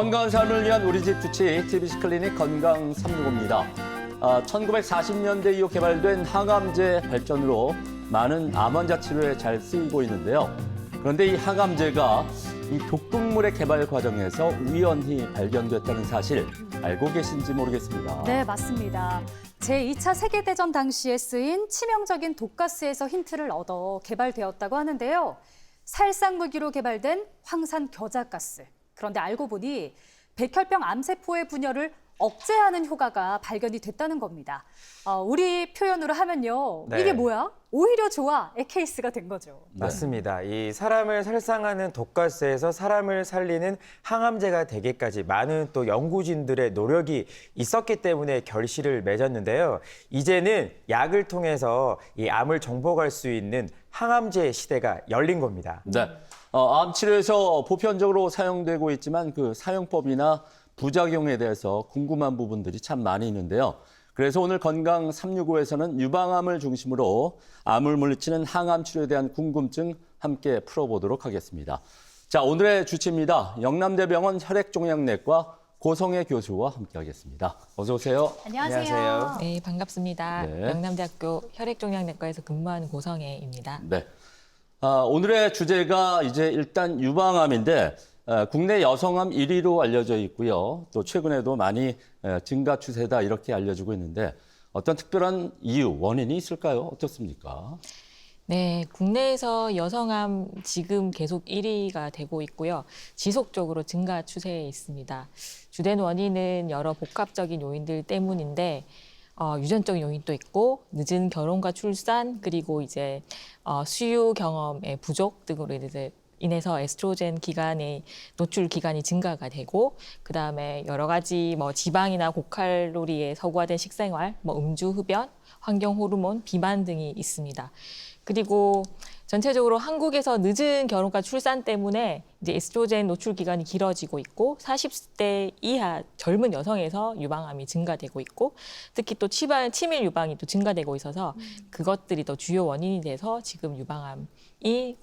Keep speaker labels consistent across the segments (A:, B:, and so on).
A: 건강한 삶을 위한 우리 집 주치 TBC 클리닉 건강 365입니다. 1940년대 이후 개발된 항암제 발전으로 많은 암 환자 치료에 잘 쓰이고 있는데요. 그런데 이 항암제가 이 독극물의 개발 과정에서 우연히 발견됐다는 사실 알고 계신지 모르겠습니다.
B: 네, 맞습니다. 제2차 세계대전 당시에 쓰인 치명적인 독가스에서 힌트를 얻어 개발되었다고 하는데요. 살상 무기로 개발된 황산 겨자가스. 그런데 알고 보니 백혈병 암세포의 분열을 억제하는 효과가 발견이 됐다는 겁니다. 우리 표현으로 하면요.
C: 네.
B: 이게 뭐야? 오히려 좋아의 케이스가 된 거죠.
C: 맞습니다. 이 사람을 살상하는 독가스에서 사람을 살리는 항암제가 되기까지 많은 또 연구진들의 노력이 있었기 때문에 결실을 맺었는데요. 이제는 약을 통해서 이 암을 정복할 수 있는 항암제 시대가 열린 겁니다.
A: 네. 암 치료에서 보편적으로 사용되고 있지만 그 사용법이나 부작용에 대해서 궁금한 부분들이 참 많이 있는데요. 그래서 오늘 건강 365에서는 유방암을 중심으로 암을 물리치는 항암 치료에 대한 궁금증 함께 풀어보도록 하겠습니다. 자, 오늘의 주치입니다. 영남대병원 혈액종양내과 고성애 교수와 함께하겠습니다. 어서 오세요.
B: 안녕하세요.
D: 네, 반갑습니다.
A: 네.
D: 영남대학교 혈액종양내과에서 근무하는 고성애입니다.
A: 네. 오늘의 주제가 이제 일단 유방암인데 국내 여성암 1위로 알려져 있고요. 또 최근에도 많이 증가 추세다 이렇게 알려지고 있는데 어떤 특별한 이유, 원인이 있을까요? 어떻습니까?
D: 네, 국내에서 여성암 지금 계속 1위가 되고 있고요. 지속적으로 증가 추세에 있습니다. 주된 원인은 여러 복합적인 요인들 때문인데 유전적인 요인도 있고 늦은 결혼과 출산 그리고 이제 수유 경험의 부족 등으로 인해서 에스트로겐 기간의 노출 기간이 증가가 되고 그다음에 여러 가지 지방이나 고칼로리에 서구화된 식생활, 음주 흡연, 환경 호르몬, 비만 등이 있습니다. 그리고 전체적으로 한국에서 늦은 결혼과 출산 때문에 이제 에스트로겐 노출 기간이 길어지고 있고 40대 이하 젊은 여성에서 유방암이 증가되고 있고 특히 또 치밀 유방이 또 증가되고 있어서 그것들이 더 주요 원인이 돼서 지금 유방암이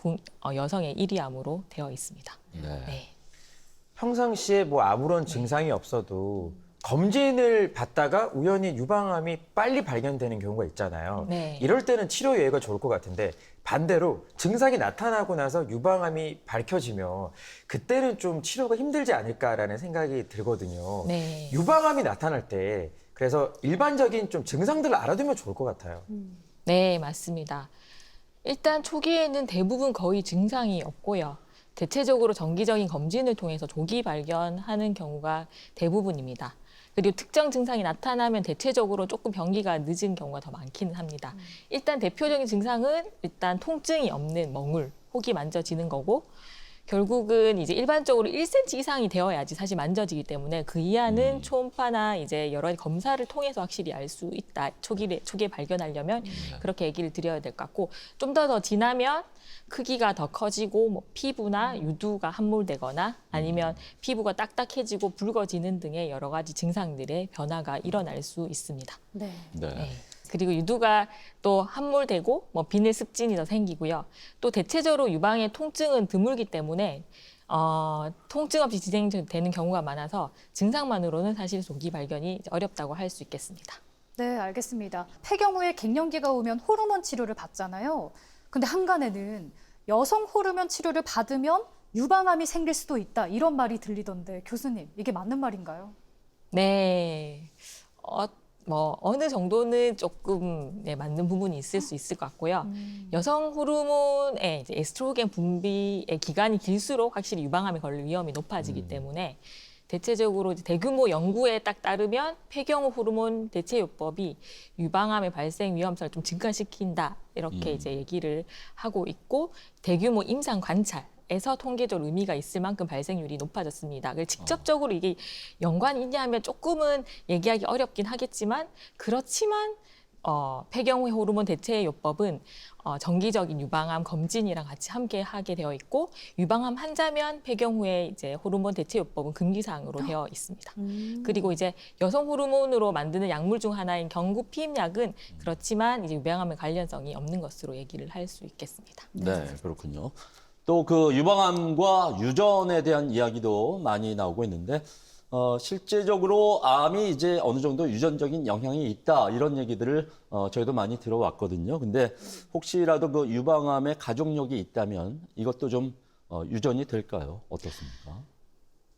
D: 여성의 1위 암으로 되어 있습니다. 네.
C: 평상시에 아무런 증상이 없어도 검진을 받다가 우연히 유방암이 빨리 발견되는 경우가 있잖아요.
D: 네.
C: 이럴 때는 치료 여의가 좋을 것 같은데 반대로 증상이 나타나고 나서 유방암이 밝혀지면 그때는 좀 치료가 힘들지 않을까라는 생각이 들거든요.
D: 네.
C: 유방암이 나타날 때 그래서 일반적인 좀 증상들을 알아두면 좋을 것 같아요.
D: 네, 맞습니다. 일단 초기에는 대부분 거의 증상이 없고요. 대체적으로 정기적인 검진을 통해서 조기 발견하는 경우가 대부분입니다. 그리고 특정 증상이 나타나면 대체적으로 조금 병기가 늦은 경우가 더 많기는 합니다. 일단 대표적인 증상은 일단 통증이 없는 멍울, 혹이 만져지는 거고 결국은 이제 일반적으로 1cm 이상이 되어야지 사실 만져지기 때문에 그 이하는 초음파나 이제 여러 가지 검사를 통해서 확실히 알 수 있다. 초기에 발견하려면 그렇게 얘기를 드려야 될 것 같고 좀 더 지나면 크기가 더 커지고 피부나 유두가 함몰되거나 아니면 피부가 딱딱해지고 붉어지는 등의 여러 가지 증상들의 변화가 일어날 수 있습니다.
B: 네.
D: 네. 그리고 유두가 또 함몰되고 비늘 습진이 더 생기고요. 또 대체적으로 유방의 통증은 드물기 때문에 통증 없이 진행되는 경우가 많아서 증상만으로는 사실 조기 발견이 어렵다고 할 수 있겠습니다.
B: 네, 알겠습니다. 폐경 후에 갱년기가 오면 호르몬 치료를 받잖아요. 근데 한간에는 여성 호르몬 치료를 받으면 유방암이 생길 수도 있다 이런 말이 들리던데 교수님 이게 맞는 말인가요?
D: 네, 어느 정도는 조금 맞는 부분이 있을 수 있을 것 같고요. 여성 호르몬의 이제 에스트로겐 분비의 기간이 길수록 확실히 유방암에 걸릴 위험이 높아지기 때문에 대체적으로 이제 대규모 연구에 딱 따르면 폐경 후 호르몬 대체요법이 유방암의 발생 위험성을 좀 증가시킨다 이렇게 이제 얘기를 하고 있고 대규모 임상 관찰에서 통계적 의미가 있을 만큼 발생률이 높아졌습니다. 직접적으로 이게 연관이 있냐 하면 조금은 얘기하기 어렵긴 하겠지만 그렇지만 폐경 후 호르몬 대체요법은 정기적인 유방암 검진이랑 같이 함께 하게 되어 있고 유방암 환자면 폐경 후에 이제 호르몬 대체요법은 금기사항으로 되어 있습니다. 그리고 이제 여성 호르몬으로 만드는 약물 중 하나인 경구 피임약은 그렇지만 이제 유방암의 관련성이 없는 것으로 얘기를 할 수 있겠습니다.
A: 네, 그렇군요. 또 그 유방암과 유전에 대한 이야기도 많이 나오고 있는데 실제적으로 암이 이제 어느 정도 유전적인 영향이 있다 이런 얘기들을 저희도 많이 들어왔거든요. 근데 혹시라도 그 유방암에 가족력이 있다면 이것도 좀 유전이 될까요? 어떻습니까?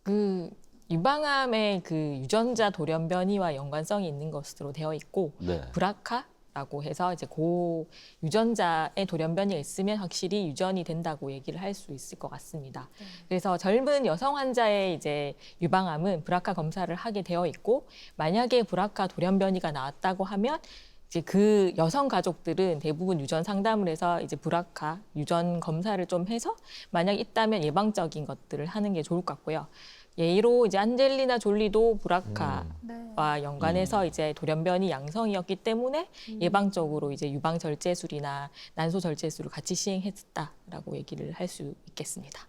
D: 그 유방암의 그 유전자 돌연 변이와 연관성이 있는 것으로 되어 있고
A: 네.
D: 브라카라고 해서 이제 고 유전자의 돌연 변이가 있으면 확실히 유전이 된다고 얘기를 할 수 있을 것 같습니다. 그래서 젊은 여성 환자의 이제 유방암은 브라카 검사를 하게 되어 있고 만약에 브라카 돌연 변이가 나왔다고 하면 이제 그 여성 가족들은 대부분 유전 상담을 해서 이제 브라카 유전 검사를 좀 해서 만약 있다면 예방적인 것들을 하는 게 좋을 것 같고요. 예로 이제 안젤리나 졸리도 브라카와
B: 네.
D: 연관해서 이제 돌연변이 양성이었기 때문에 예방적으로 이제 유방 절제술이나 난소 절제술을 같이 시행했다라고 얘기를 할 수 있겠습니다.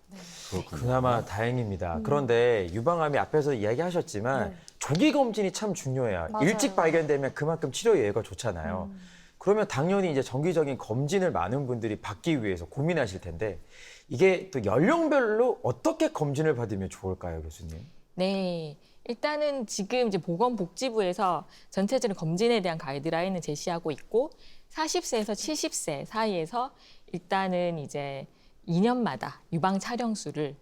A: 그렇군요.
C: 그나마 다행입니다. 그런데 유방암이 앞에서 이야기하셨지만
B: 네.
C: 조기 검진이 참 중요해요.
B: 맞아요.
C: 일찍 발견되면 그만큼 치료 여유가 좋잖아요. 그러면 당연히 이제 정기적인 검진을 많은 분들이 받기 위해서 고민하실 텐데 이게 또 연령별로 어떻게 검진을 받으면 좋을까요, 교수님?
D: 네. 일단은 지금 이제 보건복지부에서 전체적인 검진에 대한 가이드라인을 제시하고 있고 40세에서 70세 사이에서 일단은 이제 2년마다 유방 촬영술을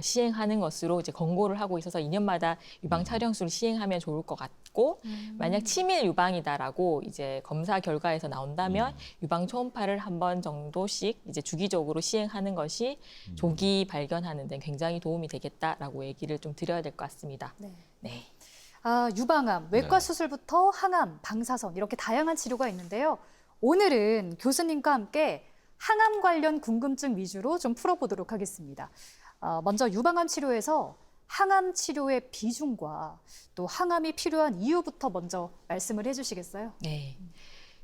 D: 시행하는 것으로 이제 권고를 하고 있어서 2년마다 유방 촬영술을 시행하면 좋을 것 같고 만약 치밀 유방이다라고 이제 검사 결과에서 나온다면 유방 초음파를 한 번 정도씩 이제 주기적으로 시행하는 것이 조기 발견하는 데 굉장히 도움이 되겠다라고 얘기를 좀 드려야 될 것 같습니다.
B: 네.
D: 네.
B: 유방암, 외과
A: 네.
B: 수술부터 항암, 방사선 이렇게 다양한 치료가 있는데요. 오늘은 교수님과 함께 항암 관련 궁금증 위주로 좀 풀어보도록 하겠습니다. 먼저 유방암 치료에서 항암 치료의 비중과 또 항암이 필요한 이유부터 먼저 말씀을 해주시겠어요?
D: 네.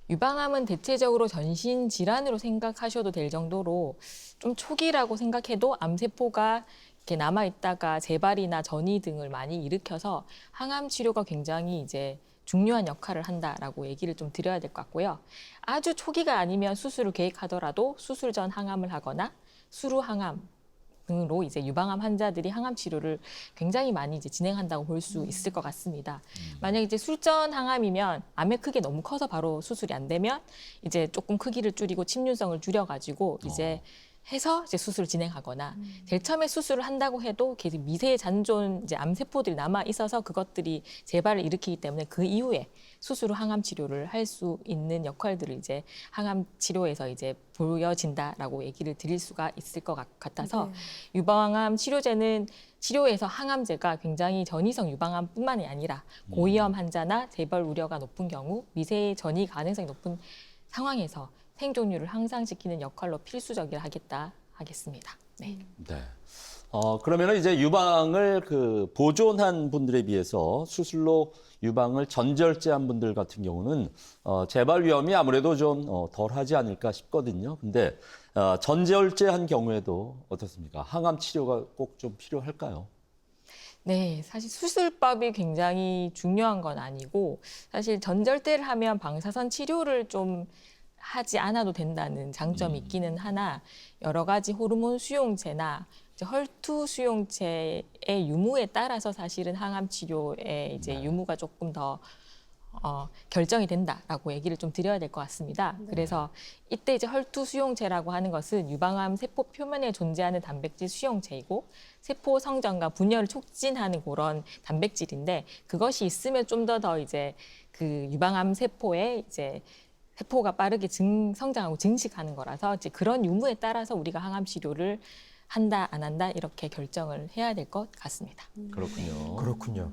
D: 유방암은 대체적으로 전신 질환으로 생각하셔도 될 정도로 좀 초기라고 생각해도 암세포가 이렇게 남아있다가 재발이나 전이 등을 많이 일으켜서 항암 치료가 굉장히 이제 중요한 역할을 한다라고 얘기를 좀 드려야 될 것 같고요. 아주 초기가 아니면 수술을 계획하더라도 수술 전 항암을 하거나 수루 항암 등으로 이제 유방암 환자들이 항암 치료를 굉장히 많이 이제 진행한다고 볼 수 있을 것 같습니다. 만약 이제 술전 항암이면 암의 크기 너무 커서 바로 수술이 안 되면 이제 조금 크기를 줄이고 침륜성을 줄여가지고 이제 해서 이제 수술을 진행하거나 제일 처음에 수술을 한다고 해도 계속 미세 잔존 이제 암세포들이 남아 있어서 그것들이 재발을 일으키기 때문에 그 이후에 수술 후 항암 치료를 할 수 있는 역할들을 이제 항암 치료에서 이제 보여진다라고 얘기를 드릴 수가 있을 것 같아서
B: 네.
D: 유방암 치료제는 치료에서 항암제가 굉장히 전이성 유방암뿐만이 아니라 고위험 환자나 재발 우려가 높은 경우 미세 전이 가능성이 높은 상황에서 생존율을 향상시키는 역할로 필수적이라 하겠습니다. 네.
A: 네. 그러면은 이제 유방을 보존한 분들에 비해서 수술로 유방을 전절제한 분들 같은 경우는 재발 위험이 아무래도 좀 덜하지 않을까 싶거든요. 근데 전절제한 경우에도 어떻습니까? 항암 치료가 꼭 좀 필요할까요?
D: 네, 사실 수술법이 굉장히 중요한 건 아니고 사실 전절제를 하면 방사선 치료를 좀 하지 않아도 된다는 장점이 있기는 하나 여러 가지 호르몬 수용체나 이제 헐투 수용체의 유무에 따라서 사실은 항암 치료의 이제 유무가 조금 더 결정이 된다라고 얘기를 좀 드려야 될 것 같습니다. 그래서 이때 이제 헐투 수용체라고 하는 것은 유방암 세포 표면에 존재하는 단백질 수용체이고 세포 성장과 분열을 촉진하는 그런 단백질인데 그것이 있으면 좀 더 이제 그 유방암 세포에 이제 세포가 빠르게 성장하고 증식하는 거라서 이제 그런 유무에 따라서 우리가 항암 치료를 한다 안 한다 이렇게 결정을 해야 될 것 같습니다.
A: 그렇군요.
C: 그렇군요.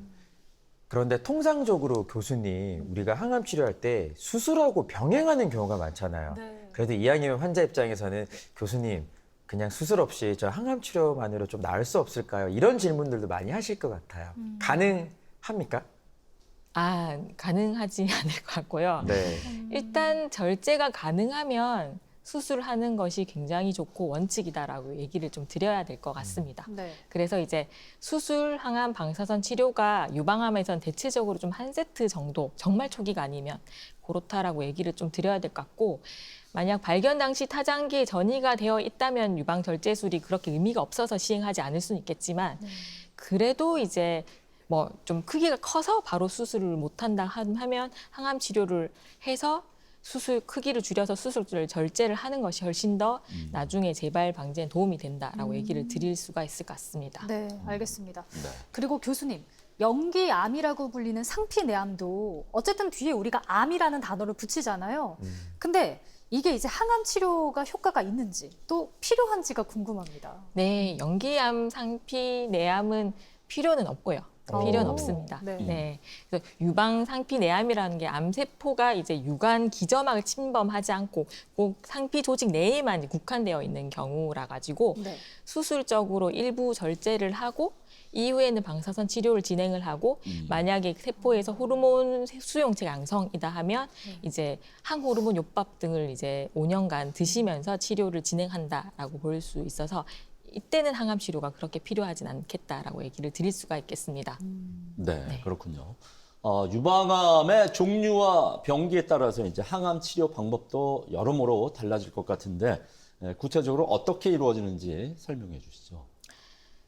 C: 그런데 통상적으로 교수님, 우리가 항암 치료할 때 수술하고 병행하는 경우가 많잖아요.
B: 네.
C: 그래도 이왕이면 환자 입장에서는 교수님, 그냥 수술 없이 저 항암 치료만으로 좀 나을 수 없을까요? 이런 질문들도 많이 하실 것 같아요. 가능합니까?
D: 가능하지 않을 것 같고요.
C: 네.
D: 일단 절제가 가능하면 수술하는 것이 굉장히 좋고 원칙이다라고 얘기를 좀 드려야 될 것 같습니다.
B: 네.
D: 그래서 이제 수술, 항암, 방사선 치료가 유방암에선 대체적으로 좀 한 세트 정도, 정말 초기가 아니면 그렇다라고 얘기를 좀 드려야 될 것 같고 만약 발견 당시 타장기에 전이가 되어 있다면 유방 절제술이 그렇게 의미가 없어서 시행하지 않을 수는 있겠지만 그래도 이제 뭐 좀 크기가 커서 바로 수술을 못한다 하면 항암 치료를 해서 수술 크기를 줄여서 수술을 절제를 하는 것이 훨씬 더 나중에 재발 방지에 도움이 된다라고 얘기를 드릴 수가 있을 것 같습니다.
B: 네, 알겠습니다.
A: 네.
B: 그리고 교수님, 연기암이라고 불리는 상피내암도 어쨌든 뒤에 우리가 암이라는 단어를 붙이잖아요. 근데 이게 이제 항암 치료가 효과가 있는지 또 필요한지가 궁금합니다.
D: 네, 연기암, 상피, 내암은 필요는 없고요. 필요는
B: 오,
D: 없습니다.
B: 네.
D: 네. 그래서 유방 상피 내암이라는 게 암세포가 이제 유관 기점막을 침범하지 않고 꼭 상피 조직 내에만 국한되어 있는 경우라 가지고
B: 네.
D: 수술적으로 일부 절제를 하고 이후에는 방사선 치료를 진행을 하고 만약에 세포에서 호르몬 수용체 양성이다 하면 이제 항호르몬 요법 등을 이제 5년간 드시면서 치료를 진행한다라고 볼 수 있어서 이때는 항암 치료가 그렇게 필요하진 않겠다라고 얘기를 드릴 수가 있겠습니다.
A: 네, 그렇군요. 유방암의 종류와 병기에 따라서 이제 항암 치료 방법도 여러모로 달라질 것 같은데 구체적으로 어떻게 이루어지는지 설명해 주시죠.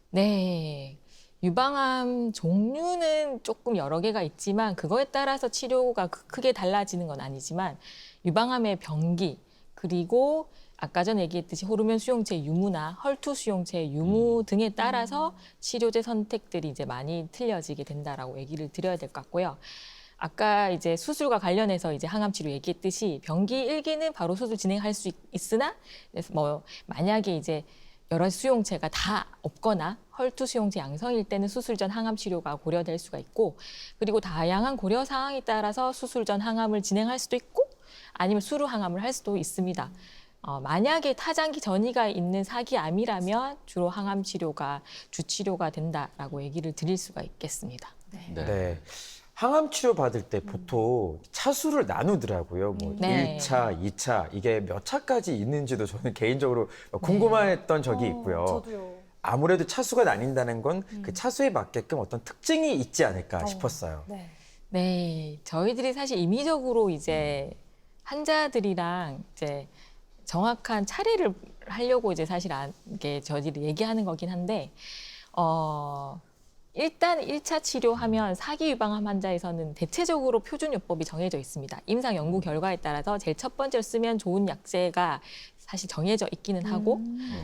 D: 네. 유방암 종류는 조금 여러 개가 있지만 그거에 따라서 치료가 크게 달라지는 건 아니지만 유방암의 병기 그리고 아까 전에 얘기했듯이 호르몬 수용체 유무나 헐투 수용체 유무 등에 따라서 치료제 선택들이 이제 많이 틀려지게 된다라고 얘기를 드려야 될 것 같고요. 아까 이제 수술과 관련해서 이제 항암 치료 얘기했듯이 병기 1기는 바로 수술 진행할 수 있으나 뭐 만약에 이제 여러 수용체가 다 없거나 헐투 수용체 양성일 때는 수술 전 항암 치료가 고려될 수가 있고 그리고 다양한 고려 사항에 따라서 수술 전 항암을 진행할 수도 있고 아니면 수루 항암을 할 수도 있습니다. 만약에 타장기 전이가 있는 사기암이라면 주로 항암 치료가 주치료가 된다라고 얘기를 드릴 수가 있겠습니다.
C: 네. 항암 치료 받을 때 보통 차수를 나누더라고요. 뭐
D: 네.
C: 1차, 2차 이게 몇 차까지 있는지도 저는 개인적으로 궁금했던 적이 있고요.
B: 저도요.
C: 아무래도 차수가 나뉜다는 건 그 차수에 맞게끔 어떤 특징이 있지 않을까 싶었어요.
B: 네.
D: 네, 저희들이 사실 임의적으로 이제 환자들이랑 이제 정확한 차례를 하려고 이제 사실 이게 저희들이 얘기하는 거긴 한데, 일단 1차 치료하면 사기 유방암 환자에서는 대체적으로 표준요법이 정해져 있습니다. 임상 연구 결과에 따라서 제일 첫 번째로 쓰면 좋은 약제가 사실 정해져 있기는 하고,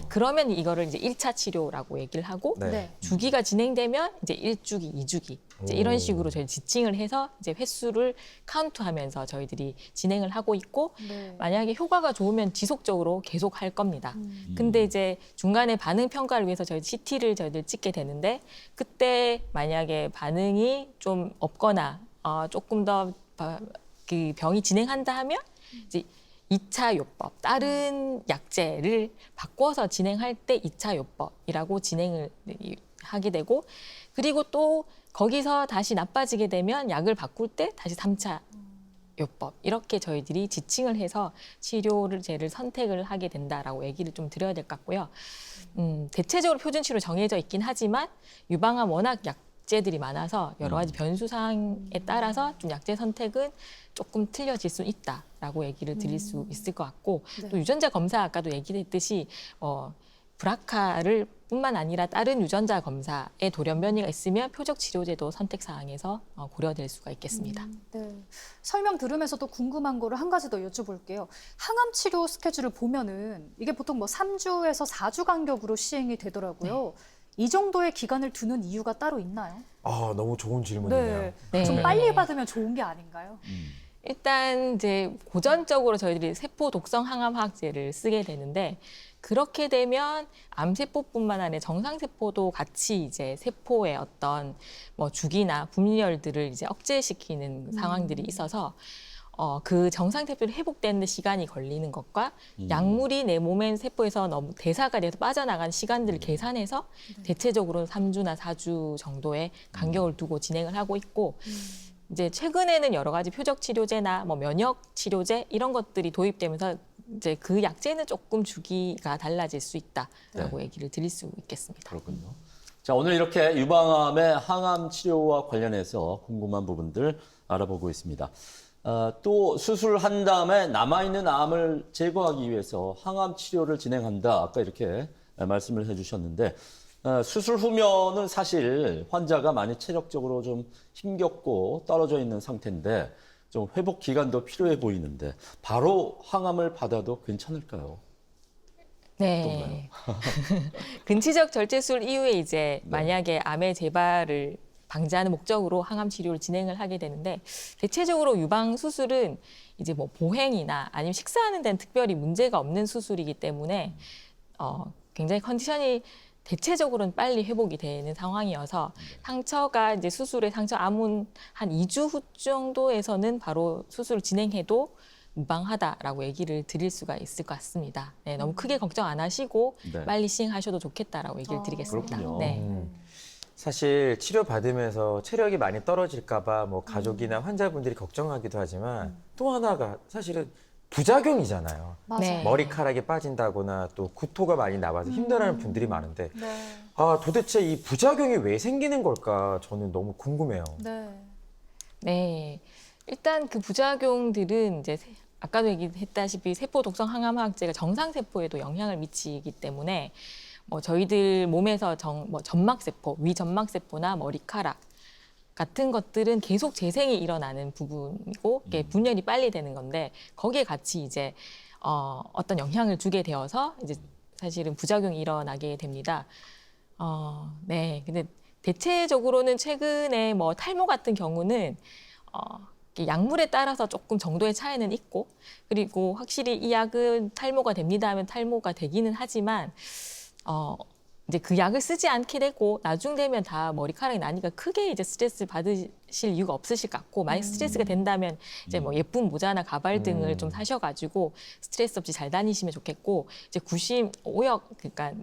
D: 그러면 이거를 이제 1차 치료라고 얘기를 하고,
C: 네.
B: 네.
D: 주기가 진행되면 이제 1주기, 2주기 이제 이런 식으로 저희 지칭을 해서 이제 횟수를 카운트하면서 저희들이 진행을 하고 있고
B: 네.
D: 만약에 효과가 좋으면 지속적으로 계속 할 겁니다. 근데 이제 중간에 반응 평가를 위해서 저희 CT를 저희들 찍게 되는데 그때 만약에 반응이 좀 없거나 조금 더 그 병이 진행한다 하면 이제 2차 요법, 다른 약제를 바꿔서 진행할 때 2차 요법이라고 진행을 하게 되고 그리고 또 거기서 다시 나빠지게 되면 약을 바꿀 때 다시 3차 요법 이렇게 저희들이 지칭을 해서 치료제를 선택을 하게 된다라고 얘기를 좀 드려야 될 것 같고요. 대체적으로 표준 치료 정해져 있긴 하지만 유방암 워낙 약제들이 많아서 여러 가지 변수 사항에 따라서 좀 약제 선택은 조금 틀려질 수 있다라고 얘기를 드릴 수 있을 것 같고
B: 네.
D: 또 유전자 검사 아까도 얘기했듯이 브라카를 뿐만 아니라 다른 유전자 검사에 돌연 변이가 있으면 표적 치료제도 선택 사항에서 고려될 수가 있겠습니다.
B: 네. 설명 들으면서 또 궁금한 거를 한 가지 더 여쭤볼게요. 항암 치료 스케줄을 보면은 이게 보통 뭐 3주에서 4주 간격으로 시행이 되더라고요. 이 정도의 기간을 두는 이유가 따로 있나요?
C: 너무 좋은 질문이네요.
B: 네. 좀
D: 네.
B: 빨리 받으면 좋은 게 아닌가요?
D: 일단 이제 고전적으로 저희들이 세포 독성 항암 화학제를 쓰게 되는데 그렇게 되면 암세포뿐만 아니라 정상세포도 같이 이제 세포의 어떤 뭐 주기나 분열들을 이제 억제시키는 상황들이 있어서 그 정상세포를 회복되는 데 시간이 걸리는 것과 약물이 내 몸의 세포에서 너무 대사가 돼서 빠져나간 시간들을 계산해서 대체적으로 3주나 4주 정도의 간격을 두고 진행을 하고 있고 이제 최근에는 여러 가지 표적 치료제나 뭐 면역 치료제 이런 것들이 도입되면서 이제 그 약제는 조금 주기가 달라질 수 있다라고 얘기를 드릴 수 있겠습니다.
A: 그렇군요. 자, 오늘 이렇게 유방암의 항암 치료와 관련해서 궁금한 부분들 알아보고 있습니다. 또 수술한 다음에 남아있는 암을 제거하기 위해서 항암 치료를 진행한다. 아까 이렇게 말씀을 해주셨는데 수술 후면은 사실 환자가 많이 체력적으로 좀 힘겹고 떨어져 있는 상태인데 좀 회복 기간도 필요해 보이는데 바로 항암을 받아도 괜찮을까요?
D: 네. 근치적 절제술 이후에 이제 만약에 암의 재발을 방지하는 목적으로 항암 치료를 진행을 하게 되는데 대체적으로 유방 수술은 이제 뭐 보행이나 아니면 식사하는 데는 특별히 문제가 없는 수술이기 때문에 굉장히 컨디션이 대체적으로는 빨리 회복이 되는 상황이어서 상처가 이제 수술의 상처 암은 한 2주 후 정도에서는 바로 수술을 진행해도 무방하다라고 얘기를 드릴 수가 있을 것 같습니다. 네, 너무 크게 걱정 안 하시고
A: 네.
D: 빨리 시행하셔도 좋겠다라고 얘기를 드리겠습니다.
A: 그렇군요.
D: 네.
C: 사실 치료 받으면서 체력이 많이 떨어질까 봐 뭐 가족이나 환자분들이 걱정하기도 하지만 또 하나가 사실은 부작용이잖아요.
B: 맞아요.
D: 네.
C: 머리카락이 빠진다거나 또 구토가 많이 나와서 힘들어하는 분들이 많은데
B: 네.
C: 도대체 이 부작용이 왜 생기는 걸까 저는 너무 궁금해요.
B: 네.
D: 네. 일단 그 부작용들은 이제 아까도 얘기했다시피 세포 독성 항암화학제가 정상 세포에도 영향을 미치기 때문에 뭐 저희들 몸에서 점막세포, 위점막세포나 머리카락 같은 것들은 계속 재생이 일어나는 부분이고 이게 분열이 빨리 되는 건데 거기에 같이 이제 어떤 영향을 주게 되어서 이제 사실은 부작용이 일어나게 됩니다. 네. 근데 대체적으로는 최근에 뭐 탈모 같은 경우는 약물에 따라서 조금 정도의 차이는 있고 그리고 확실히 이 약은 탈모가 됩니다 하면 탈모가 되기는 하지만 이제 그 약을 쓰지 않게 되고 나중 되면 다 머리카락이 나니까 크게 이제 스트레스 받으실 이유가 없으실 것 같고 만약 스트레스가 된다면 이제 뭐 예쁜 모자나 가발 등을 좀 사셔가지고 스트레스 없이 잘 다니시면 좋겠고 이제 구심, 오역 그러니까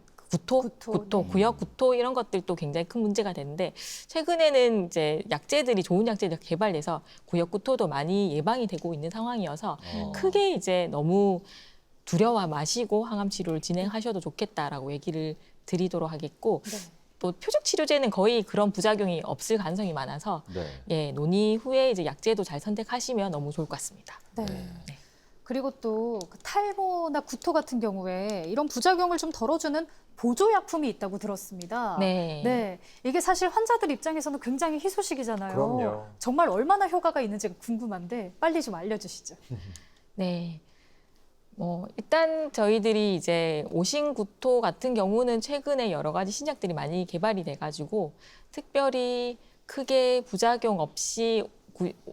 D: 구역 구토 이런 것들도 굉장히 큰 문제가 되는데 최근에는 이제 좋은 약제들이 개발돼서 구역 구토도 많이 예방이 되고 있는 상황이어서 크게 이제 너무 두려워 마시고 항암 치료를 진행하셔도 좋겠다라고 얘기를 드리도록 하겠고
B: 네.
D: 또 표적 치료제는 거의 그런 부작용이 없을 가능성이 많아서
A: 네.
D: 예, 논의 후에 이제 약제도 잘 선택하시면 너무 좋을 것 같습니다.
B: 네. 그리고 또 그 탈모나 구토 같은 경우에 이런 부작용을 좀 덜어주는 보조약품이 있다고 들었습니다.
D: 네.
B: 네. 이게 사실 환자들 입장에서는 굉장히 희소식이잖아요.
C: 그럼요.
B: 정말 얼마나 효과가 있는지가 궁금한데 빨리 좀 알려주시죠.
D: 네. 일단 저희들이 이제 오신구토 같은 경우는 최근에 여러 가지 신약들이 많이 개발이 돼가지고 특별히 크게 부작용 없이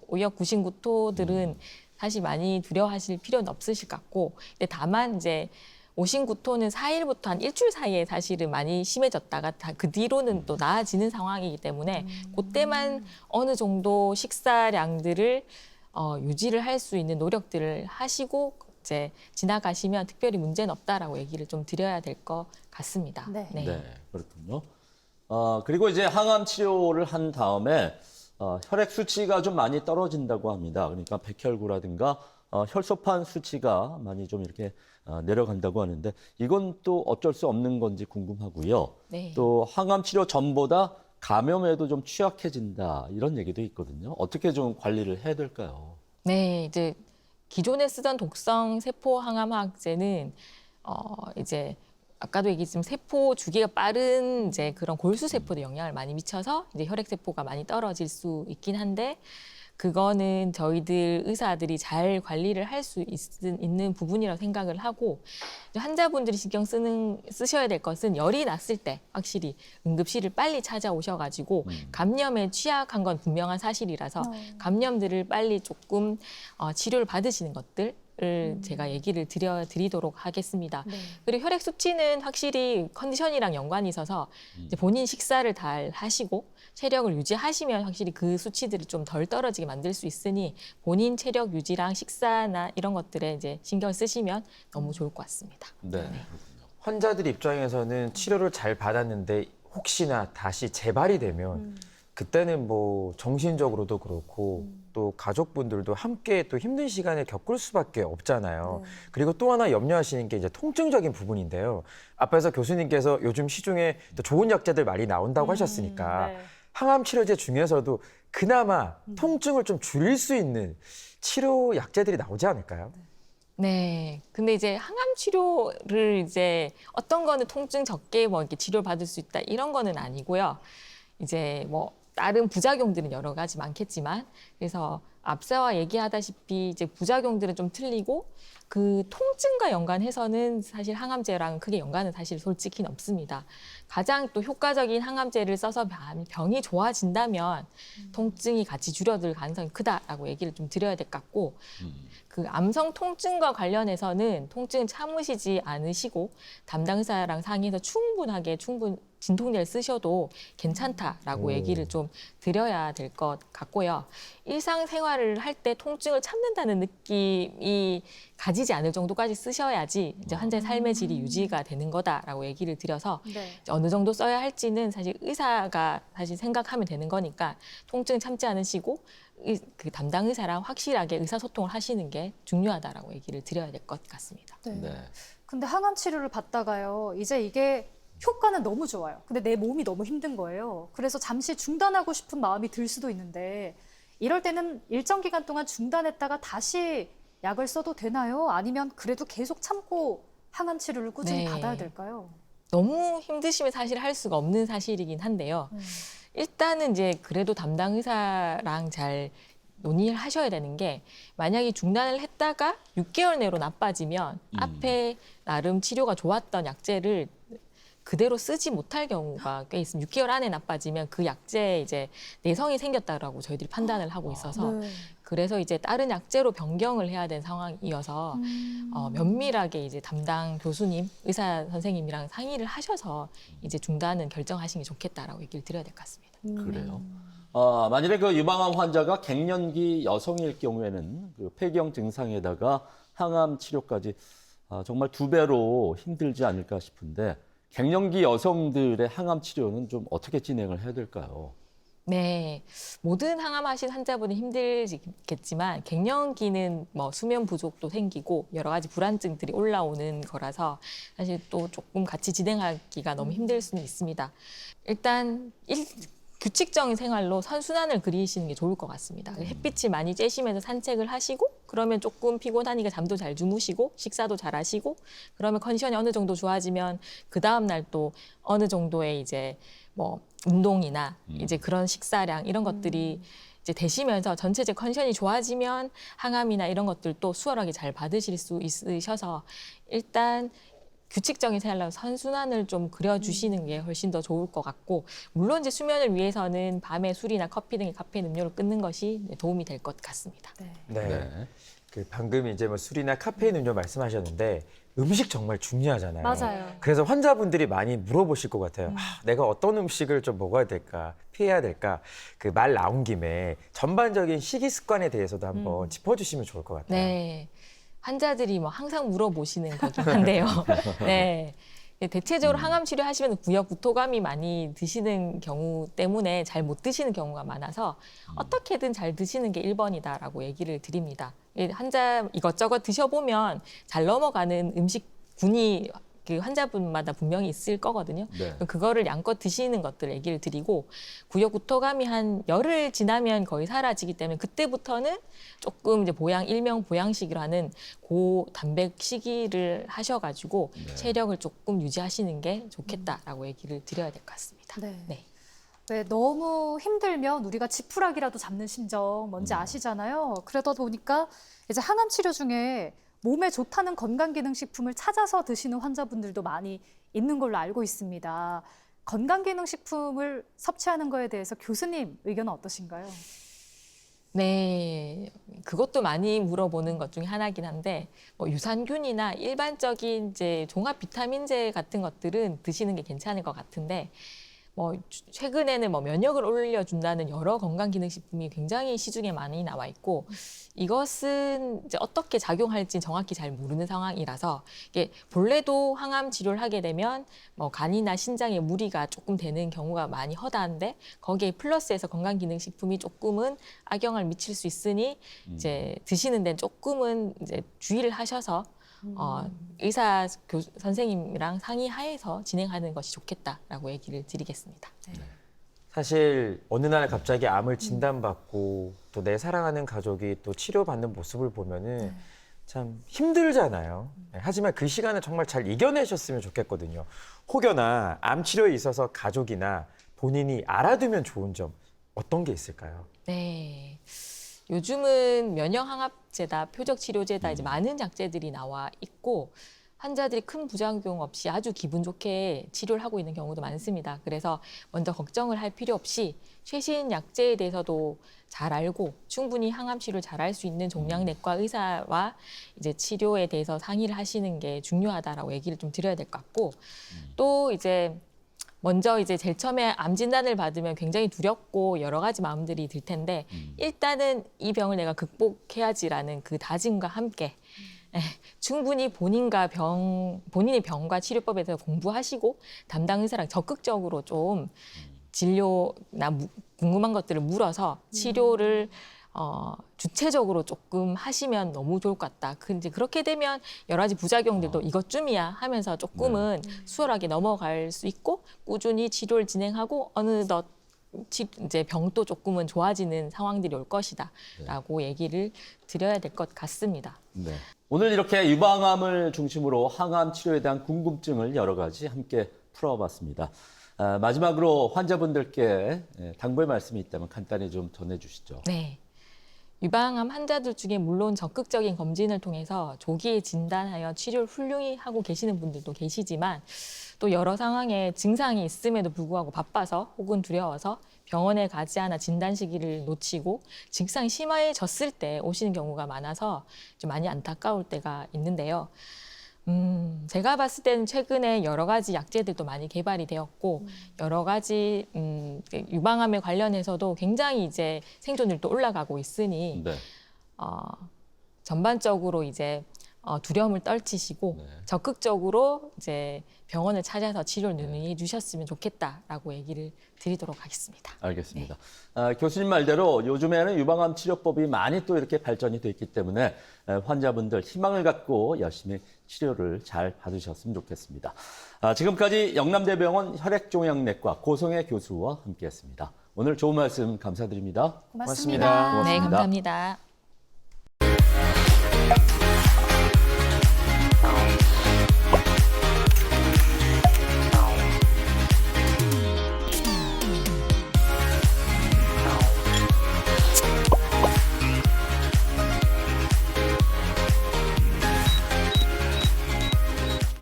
D: 오역 구신구토들은 사실 많이 두려워하실 필요는 없으실 것 같고, 근데 다만 이제 오신구토는 4일부터 한 일주일 사이에 사실은 많이 심해졌다가 그 뒤로는 또 나아지는 상황이기 때문에 그때만 어느 정도 식사량들을 유지를 할 수 있는 노력들을 하시고 이제 지나가시면 특별히 문제는 없다라고 얘기를 좀 드려야 될 것 같습니다.
B: 네.
A: 네, 그렇군요. 그리고 이제 항암 치료를 한 다음에 혈액 수치가 좀 많이 떨어진다고 합니다. 그러니까 백혈구라든가 혈소판 수치가 많이 좀 이렇게 내려간다고 하는데 이건 또 어쩔 수 없는 건지 궁금하고요.
D: 네.
A: 또 항암 치료 전보다 감염에도 좀 취약해진다 이런 얘기도 있거든요. 어떻게 좀 관리를 해야 될까요?
D: 네, 이제 기존에 쓰던 독성 세포 항암화학제는 이제 아까도 얘기했지만 세포 주기가 빠른 이제 그런 골수 세포도 영향을 많이 미쳐서 이제 혈액 세포가 많이 떨어질 수 있긴 한데 그거는 저희들 의사들이 잘 관리를 할 수 있는 부분이라고 생각을 하고 환자분들이 신경 쓰셔야 될 것은 열이 났을 때 확실히 응급실을 빨리 찾아오셔가지고 감염에 취약한 건 분명한 사실이라서 감염들을 빨리 조금 치료를 받으시는 것들 제가 얘기를 드리도록 하겠습니다.
B: 네.
D: 그리고 혈액 수치는 확실히 컨디션이랑 연관이 있어서 이제 본인 식사를 잘 하시고 체력을 유지하시면 확실히 그 수치들이 좀 덜 떨어지게 만들 수 있으니 본인 체력 유지랑 식사나 이런 것들에 이제 신경을 쓰시면 너무 좋을 것 같습니다.
A: 네.
C: 환자들 입장에서는 치료를 잘 받았는데 혹시나 다시 재발이 되면 그때는 뭐 정신적으로도 그렇고 또 가족분들도 함께 또 힘든 시간을 겪을 수밖에 없잖아요. 그리고 또 하나 염려하시는 게 이제 통증적인 부분인데요. 앞에서 교수님께서 요즘 시중에 또 좋은 약제들 많이 나온다고 하셨으니까
B: 네.
C: 항암 치료제 중에서도 그나마 통증을 좀 줄일 수 있는 치료 약제들이 나오지 않을까요?
D: 네. 근데 이제 항암 치료를 이제 어떤 거는 통증 적게 뭐 이렇게 치료를 받을 수 있다 이런 거는 아니고요. 이제 뭐 다른 부작용들은 여러 가지 많겠지만 그래서 앞서와 얘기하다시피 이제 부작용들은 좀 틀리고 그 통증과 연관해서는 사실 항암제랑 크게 연관은 사실 솔직히 없습니다. 가장 또 효과적인 항암제를 써서 병이 좋아진다면 통증이 같이 줄어들 가능성이 크다라고 얘기를 좀 드려야 될 것 같고 그 암성 통증과 관련해서는 통증을 참으시지 않으시고 담당 의사랑 상의해서 충분히 진통제를 쓰셔도 괜찮다라고 얘기를 좀 드려야 될 것 같고요. 일상생활을 할 때 통증을 참는다는 느낌이 가지지 않을 정도까지 쓰셔야지 이제 환자의 삶의 질이 유지가 되는 거다라고 얘기를 드려서
B: 네.
D: 어느 정도 써야 할지는 사실 의사가 사실 생각하면 되는 거니까 통증 참지 않으시고 그 담당 의사랑 확실하게 의사소통을 하시는 게 중요하다라고 얘기를 드려야 될 것 같습니다.
B: 네.
A: 네.
B: 근데 항암 치료를 받다가요. 이제 이게 효과는 너무 좋아요. 근데 내 몸이 너무 힘든 거예요. 그래서 잠시 중단하고 싶은 마음이 들 수도 있는데 이럴 때는 일정 기간 동안 중단했다가 다시 약을 써도 되나요? 아니면 그래도 계속 참고 항암 치료를 꾸준히
D: 네.
B: 받아야 될까요?
D: 너무 힘드시면 사실 할 수가 없는 사실이긴 한데요. 일단은 이제 그래도 담당 의사랑 잘 논의를 하셔야 되는 게 만약에 중단을 했다가 6개월 내로 나빠지면 앞에 나름 치료가 좋았던 약제를 그대로 쓰지 못할 경우가 꽤 있습니다. 6개월 안에 나빠지면 그 약제에 이제 내성이 생겼다라고 저희들이 판단을 하고 있어서
B: 네.
D: 그래서 이제 다른 약제로 변경을 해야 되는 상황이어서 면밀하게 이제 담당 교수님, 의사 선생님이랑 상의를 하셔서 이제 중단은 결정하시는 게 좋겠다라고 얘기를 드려야 될 것 같습니다.
A: 그래요. 만일에 그 유방암 환자가 갱년기 여성일 경우에는 그 폐경 증상에다가 항암 치료까지 정말 2배로 힘들지 않을까 싶은데 갱년기 여성들의 항암 치료는 좀 어떻게 진행을 해야 될까요?
D: 네, 모든 항암하신 환자분은 힘들겠지만 갱년기는 뭐 수면 부족도 생기고 여러 가지 불안증들이 올라오는 거라서 사실 또 조금 같이 진행하기가 너무 힘들 수는 있습니다. 일단 규칙적인 생활로 선순환을 그리시는 게 좋을 것 같습니다. 햇빛을 많이 쬐시면서 산책을 하시고 그러면 조금 피곤하니까 잠도 잘 주무시고 식사도 잘 하시고 그러면 컨디션이 어느 정도 좋아지면 그 다음 날 또 어느 정도의 이제 뭐 운동이나 이제 그런 식사량 이런 것들이 이제 되시면서 전체적 컨디션이 좋아지면 항암이나 이런 것들도 수월하게 잘 받으실 수 있으셔서 일단 규칙적인 생활로 선순환을 좀 그려주시는 게 훨씬 더 좋을 것 같고 물론 이제 수면을 위해서는 밤에 술이나 커피 등의 카페인 음료를 끊는 것이 도움이 될 것 같습니다.
B: 네.
C: 네.
A: 네.
C: 그 방금 이제 뭐 술이나 카페인 음료 말씀하셨는데 음식 정말 중요하잖아요.
B: 맞아요.
C: 그래서 환자분들이 많이 물어보실 것 같아요. 내가 어떤 음식을 좀 먹어야 될까, 피해야 될까. 그 말 나온 김에 전반적인 식이 습관에 대해서도 한번 짚어주시면 좋을 것 같아요.
D: 네. 환자들이 뭐 항상 물어보시는 거긴 한데요. 네. 대체적으로 항암 치료하시면 구역 구토감이 많이 드시는 경우 때문에 잘 못 드시는 경우가 많아서 어떻게든 잘 드시는 게 1번이다라고 얘기를 드립니다. 환자 이것저것 드셔보면 잘 넘어가는 음식군이 그 환자분마다 분명히 있을 거거든요.
A: 네.
D: 그거를 양껏 드시는 것들 얘기를 드리고 구역 구토감이 한 열흘 지나면 거의 사라지기 때문에 그때부터는 조금 이제 일명 보양식이라 하는 고단백 식이를 하셔가지고 체력을 조금 유지하시는 게 좋겠다라고 얘기를 드려야 될 것 같습니다.
B: 네.
D: 네.
B: 왜 너무 힘들면 우리가 지푸라기라도 잡는 심정 뭔지 아시잖아요. 그러다 보니까 이제 항암 치료 중에 몸에 좋다는 건강기능식품을 찾아서 드시는 환자분들도 많이 있는 걸로 알고 있습니다. 건강기능식품을 섭취하는 거에 대해서 교수님 의견은 어떠신가요?
D: 네, 그것도 많이 물어보는 것 중에 하나긴 한데 뭐 유산균이나 일반적인 이제 종합 비타민제 같은 것들은 드시는 게 괜찮을 것 같은데 뭐 최근에는 뭐 면역을 올려준다는 여러 건강기능식품이 굉장히 시중에 많이 나와 있고 이것은 이제 어떻게 작용할지 정확히 잘 모르는 상황이라서 이게 본래도 항암 치료를 하게 되면 뭐 간이나 신장에 무리가 조금 되는 경우가 많이 허다한데 거기에 플러스해서 건강기능식품이 조금은 악영향을 미칠 수 있으니 이제 드시는 데는 조금은 이제 주의를 하셔서 의사 선생님이랑 상의하에서 진행하는 것이 좋겠다라고 얘기를 드리겠습니다.
B: 네.
C: 사실 어느 날 갑자기 암을 진단받고 또 내 사랑하는 가족이 또 치료받는 모습을 보면은 참 힘들잖아요. 네, 하지만 그 시간을 정말 잘 이겨내셨으면 좋겠거든요. 혹여나 암 치료에 있어서 가족이나 본인이 알아두면 좋은 점 어떤 게 있을까요?
D: 네. 요즘은 면역항암제다, 표적치료제다 이제 많은 약제들이 나와 있고 환자들이 큰 부작용 없이 아주 기분 좋게 치료를 하고 있는 경우도 많습니다. 그래서 먼저 걱정을 할 필요 없이 최신 약제에 대해서도 잘 알고 충분히 항암 치료를 잘 할 수 있는 종양내과 의사와 이제 치료에 대해서 상의를 하시는 게 중요하다라고 얘기를 좀 드려야 될 것 같고 또 이제 먼저 이제 제일 처음에 암 진단을 받으면 굉장히 두렵고 여러 가지 마음들이 들 텐데 일단은 이 병을 내가 극복해야지라는 그 다짐과 함께 충분히 본인의 병과 치료법에 대해서 공부하시고 담당 의사랑 적극적으로 좀 진료나 궁금한 것들을 물어서 치료를 주체적으로 조금 하시면 너무 좋을 것 같다. 이제 그렇게 되면 여러 가지 부작용들도 이것쯤이야 하면서 조금은 수월하게 넘어갈 수 있고 꾸준히 치료를 진행하고 어느덧 이제 병도 조금은 좋아지는 상황들이 올 것이다라고 얘기를 드려야 될 것 같습니다.
A: 네. 오늘 이렇게 유방암을 중심으로 항암 치료에 대한 궁금증을 여러 가지 함께 풀어봤습니다. 마지막으로 환자분들께 당부의 말씀이 있다면 간단히 좀 전해주시죠.
D: 네. 유방암 환자들 중에 물론 적극적인 검진을 통해서 조기에 진단하여 치료를 훌륭히 하고 계시는 분들도 계시지만 또 여러 상황에 증상이 있음에도 불구하고 바빠서 혹은 두려워서 병원에 가지 않아 진단 시기를 놓치고 증상이 심해졌을 때 오시는 경우가 많아서 좀 많이 안타까울 때가 있는데요. 제가 봤을 때는 최근에 여러 가지 약제들도 많이 개발이 되었고 여러 가지 유방암에 관련해서도 굉장히 이제 생존율도 올라가고 있으니
A: 네.
D: 전반적으로 이제 두려움을 떨치시고 적극적으로 이제 병원을 찾아서 치료를 논의해 주셨으면 좋겠다라고 얘기를 드리도록 하겠습니다.
A: 알겠습니다. 교수님 말대로 요즘에는 유방암 치료법이 많이 또 이렇게 발전이 돼 있기 때문에 환자분들 희망을 갖고 열심히 치료를 잘 받으셨으면 좋겠습니다. 지금까지 영남대병원 혈액종양내과 고성애 교수와 함께했습니다. 오늘 좋은 말씀 감사드립니다.
B: 고맙습니다.
D: 네,
A: 고맙습니다.
D: 감사합니다.